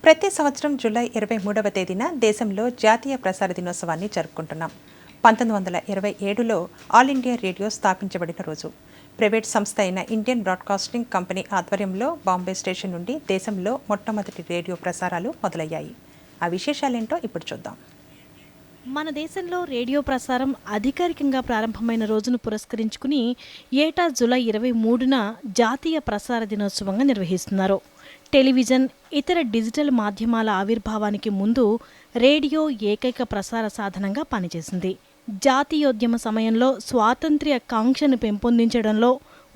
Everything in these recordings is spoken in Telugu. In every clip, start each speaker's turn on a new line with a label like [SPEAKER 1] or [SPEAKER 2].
[SPEAKER 1] ప్రతి సంవత్సరం జూలై 23వ తేదీన దేశంలో జాతీయ ప్రసార దినోత్సవాన్ని జరుపుకుంటున్నాం. 1927లో ఆల్ ఇండియా రేడియో స్థాపించబడిన రోజు. ప్రైవేట్ సంస్థ అయిన ఇండియన్ బ్రాడ్కాస్టింగ్ కంపెనీ ఆధ్వర్యంలో బాంబే స్టేషన్ నుండి దేశంలో మొట్టమొదటి రేడియో ప్రసారాలు మొదలయ్యాయి. ఆ విశేషాలేంటో ఇప్పుడు చూద్దాం.
[SPEAKER 2] మన దేశంలో రేడియో ప్రసారం అధికారికంగా ప్రారంభమైన రోజును పురస్కరించుకుని ఏటా జూలై 23న జాతీయ ప్రసార దినోత్సవంగా నిర్వహిస్తున్నారు. టెలివిజన్, ఇతర డిజిటల్ మాధ్యమాల ఆవిర్భావానికి ముందు రేడియో ఏకైక ప్రసార సాధనంగా పనిచేసింది. జాతీయోద్యమ సమయంలో స్వాతంత్ర్య కాంక్షను పెంపొందించడంలో,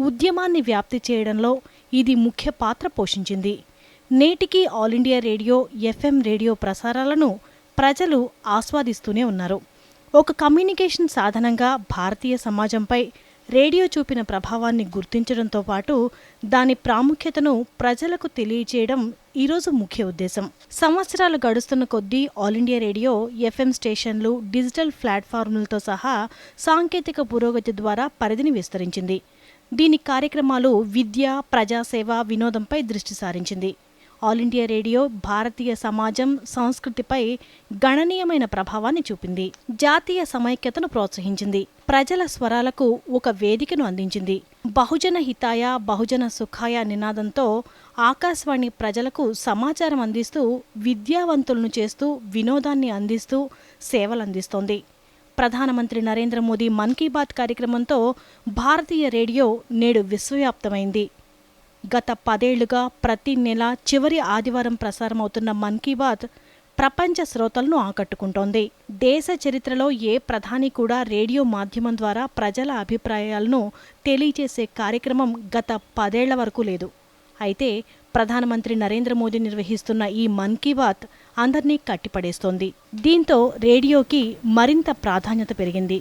[SPEAKER 2] ఉద్యమాన్ని వ్యాప్తి చేయడంలో ఇది ముఖ్య పాత్ర పోషించింది. నేటికి All India radio, FM radio ప్రసారాలను ప్రజలు ఆస్వాదిస్తూనే ఉన్నారు. ఒక కమ్యూనికేషన్ సాధనంగా భారతీయ సమాజంపై రేడియో చూపిన ప్రభావాన్ని గుర్తించడంతో పాటు దాని ప్రాముఖ్యతను ప్రజలకు తెలియజేయడం ఈరోజు ముఖ్య ఉద్దేశం. సంవత్సరాలు గడుస్తున్న కొద్దీ ఆల్ ఇండియా రేడియో, ఎఫ్ఎం స్టేషన్లు, డిజిటల్ ప్లాట్ఫామ్లతో సహా సాంకేతిక పురోగతి ద్వారా పరిధిని విస్తరించింది. దీని కార్యక్రమాలు విద్య, ప్రజాసేవ, వినోదంపై దృష్టి సారించింది. ఆల్ ఇండియా రేడియో భారతీయ సమాజం, సంస్కృతిపై గణనీయమైన ప్రభావాన్ని చూపింది. జాతీయ సమైక్యతను ప్రోత్సహించింది. ప్రజల స్వరాలకు ఒక వేదికను అందించింది. బహుజన హితాయ, బహుజన సుఖాయ నినాదంతో ఆకాశవాణి ప్రజలకు సమాచారం అందిస్తూ, విద్యావంతులను చేస్తూ, వినోదాన్ని అందిస్తూ సేవలందిస్తోంది. ప్రధానమంత్రి నరేంద్ర మోదీ మన్ కీ బాత్ కార్యక్రమంతో భారతీయ రేడియో నేడు విశ్వవ్యాప్తమైంది. గత 10 ఏళ్లుగా ప్రతి నెల చివరి ఆదివారం ప్రసారమవుతున్న మన్ కీ బాత్ ప్రపంచ శ్రోతలను ఆకట్టుకుంటోంది. దేశ చరిత్రలో ఏ ప్రధాని కూడా రేడియో మాధ్యమం ద్వారా ప్రజల అభిప్రాయాలను తెలియజేసే కార్యక్రమం గత 10 ఏళ్ల వరకు లేదు. అయితే ప్రధానమంత్రి నరేంద్ర మోదీ నిర్వహిస్తున్న ఈ మన్ కీ బాత్ అందర్నీ కట్టిపడేస్తోంది. దీంతో రేడియోకి మరింత ప్రాధాన్యత పెరిగింది.